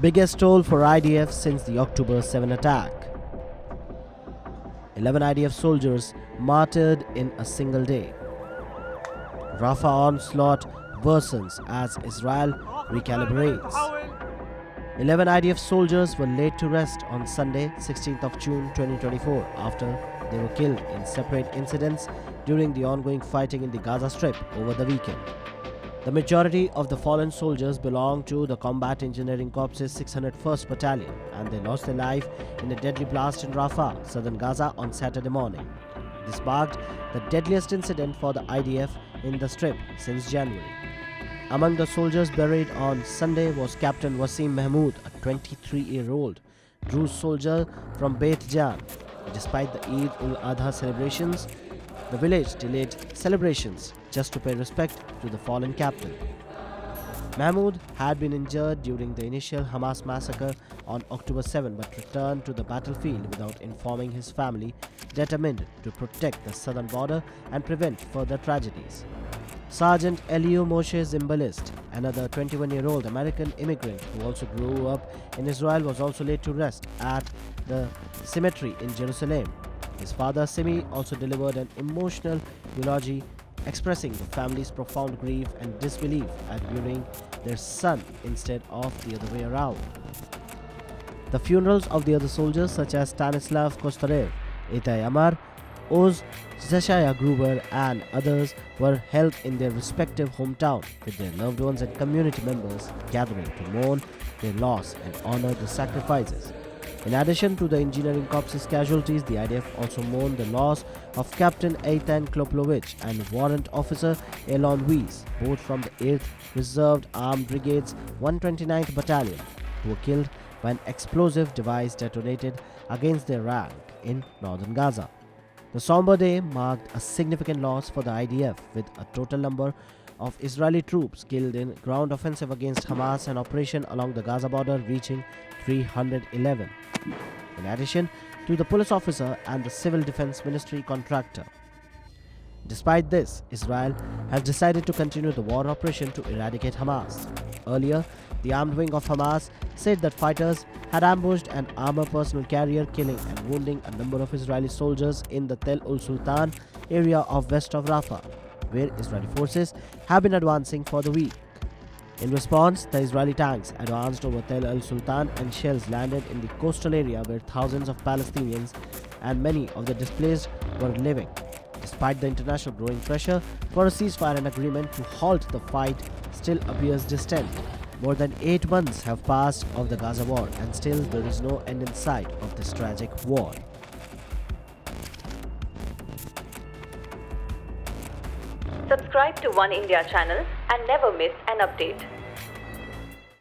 Biggest toll for IDF since the October 7 attack. 11 IDF soldiers martyred in a single day. Rafah onslaught worsens as Israel recalibrates. 11 IDF soldiers were laid to rest on Sunday, 16th of June 2024 after they were killed in separate incidents during the ongoing fighting in the Gaza Strip over the weekend. The majority of the fallen soldiers belong to the Combat Engineering Corps' 601st Battalion, and they lost their life in a deadly blast in Rafah, southern Gaza on Saturday morning. This marked the deadliest incident for the IDF in the Strip since January. Among the soldiers buried on Sunday was Captain Wasim Mahmoud, a 23-year-old Druze soldier from Beit Jan. Despite the Eid ul-Adha celebrations, the village delayed celebrations just to pay respect to the fallen captain. Mahmoud had been injured during the initial Hamas massacre on October 7 but returned to the battlefield without informing his family, determined to protect the southern border and prevent further tragedies. Sergeant Eliu Moshe Zimbalist, another 21-year-old American immigrant who also grew up in Israel, was also laid to rest at the cemetery in Jerusalem. His father Simi also delivered an emotional eulogy expressing the family's profound grief and disbelief at burying their son instead of the other way around. The funerals of the other soldiers such as Stanislav Kostarev, Itai Amar, Oz Zashaya Gruber and others were held in their respective hometown, with their loved ones and community members gathering to mourn their loss and honor the sacrifices. In addition to the engineering corps' casualties, the IDF also mourned the loss of Captain Eitan Kloplovich and Warrant Officer Elon Weiss, both from the 8th Reserved Armed Brigade's 129th Battalion, who were killed by an explosive device detonated against their rank in northern Gaza. The somber day marked a significant loss for the IDF, with a total number of Israeli troops killed in ground offensive against Hamas and operation along the Gaza border reaching 311. In addition to the police officer and the Civil Defense Ministry contractor. Despite this, Israel has decided to continue the war operation to eradicate Hamas. Earlier, the armed wing of Hamas said that fighters had ambushed an armored personnel carrier, killing and wounding a number of Israeli soldiers in the Tel ul-Sultan area of west of Rafah, where Israeli forces have been advancing for the week. In response, the Israeli tanks advanced over Tel al-Sultan and shells landed in the coastal area where thousands of Palestinians and many of the displaced were living. Despite the international growing pressure for a ceasefire and agreement to halt the fight still appears distant. More than 8 months have passed of the Gaza war, and still there is no end in sight of this tragic war. Subscribe to Oneindia channel and never miss an update.